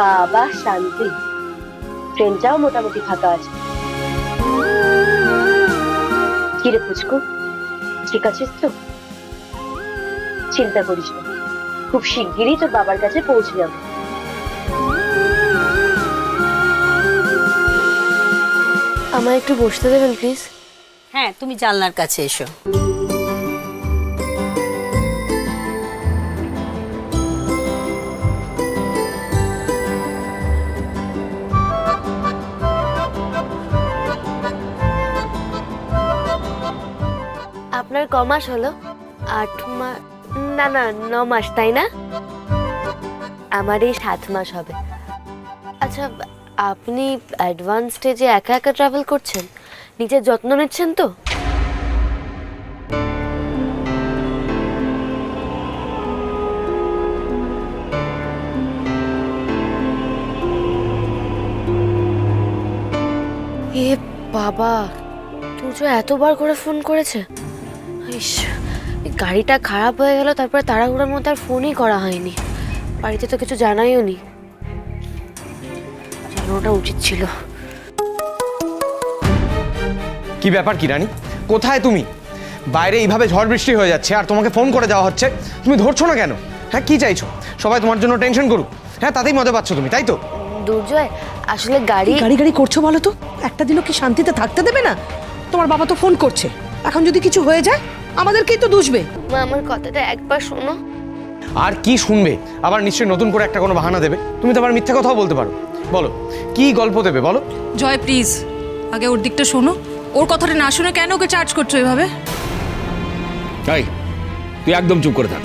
বাবা শান্তি, ট্রেনটাও মোটামুটি ফাঁকা আছে। কিরে পুচকু, ঠিক আছিস তো? চিন্তা করিস না, খুব শিগগিরই তোর বাবার কাছে পৌঁছে যাবো। আমায় একটু বসতে দেবেন প্লিজ? হ্যাঁ, তুমি জানলার কাছে এসো। আপনার ক মাস হলো? 8 মাস? না না, 9 মাস, তাই না? আমার এই 7 মাস হবে। আচ্ছা, আপনি অ্যাডভান্স স্টেজে একা একা ট্রাভেল করছেন? নিজের যত্ন নিচ্ছেন তো? এ বাবা, তুই এতবার করে ফোন করেছে। গাড়িটা খারাপ হয়ে গেল, তারপরে তাড়াহুড়োর মধ্যে আর ফোনই করা হয়নি। বাড়িতে তো কিছু জানাইও নি, জানানোটা উচিত ছিল। কি ব্যাপার কি রানী, কোথায় তুমি? বাইরে এইভাবে ঝড় বৃষ্টি হয়ে যাচ্ছে আর তোমাকে ফোন করে যাওয়া হচ্ছে, তুমি ধরছো না কেন? হ্যাঁ, কি চাইছো? সবাই তোমার জন্য টেনশন করুক, হ্যাঁ তাতেই মজা পাচ্ছ তুমি, তাই তো? দুর্জয়, আসলে গাড়ি গাড়ি করছো বলো তো? একটা দিনও কি শান্তিতে থাকতে দেবে না? তোমার বাবা তো ফোন করছে, এখন যদি কিছু হয়ে যায় আমাদেরকেই তো দুষবে। মা, আমার কথাটা একবার শোনো। আর কি শুনবে? আবার নিশ্চয়ই নতুন করে একটা কোনো বাহানা দেবে। তুমি তো আবার মিথ্যা কথাও বলতে পারো। বলো, কি গল্প দেবে বলো? জয় প্লিজ, আগে ওর দিকটা শোনো। ওর কথাটা না শুনে কেন ওকে চার্জ করছো এভাবে? তাই তুই একদম চুপ করে থাক,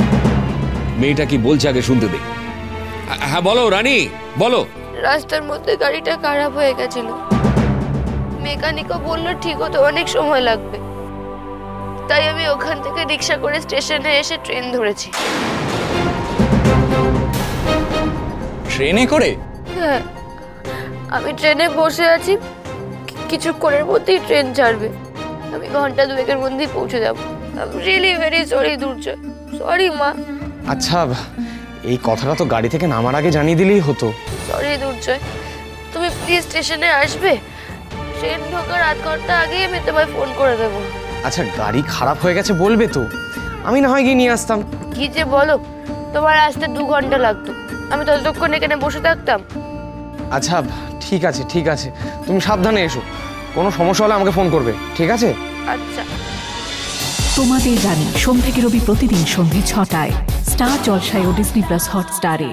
মেয়েটা কি বলছে আগে শুনতে দে। হ্যাঁ বলো রানী, বলো। রাস্তার মধ্যে গাড়িটা খারাপ হয়ে গেছিল, মেকানিকও বললো ঠিক হতে অনেক সময় লাগবে, তাই আমি ওখান থেকে রিক্সা করে স্টেশনে এসে ট্রেন ধরেছি। ট্রেনে করে? হ্যাঁ, আমি ট্রেনে বসে আছি, কিছুক্ষণের মধ্যেই ট্রেন ছাড়বে, আমি ঘন্টা দুয়েকের মধ্যেই পৌঁছে যাবো। I am really very sorry Durjoy, sorry মা। আচ্ছা, এই কথাটা তো গাড়ি থেকে নামার আগে জানিয়ে দিলেই হতো। সরি দুর্জয়, তুমি প্লিজ স্টেশনে আসবে, ট্রেন ঢোকার আধ ঘন্টা আগেই আমি তোমায় ফোন করে দেবো। আচ্ছা, গাড়ি খারাপ হয়ে গেছে বলবে তো, আমি না হয় গিয়ে নিয়ে আসতাম। কি যে বলো, তোমার আসতে 2 ঘন্টা লাগতো, আমি ততক্ষণ এখানে বসে থাকতাম। আচ্ছা ঠিক আছে ঠিক আছে, তুমি সাবধানে এসো, কোনো সমস্যা হলে আমাকে ফোন করবে, ঠিক আছে? আচ্ছা। তোমাদের জানি সোম থেকে রবি প্রতিদিন সন্ধ্যে 6টায় স্টার জলসায় ও ডিজনি প্লাস হটস্টারে।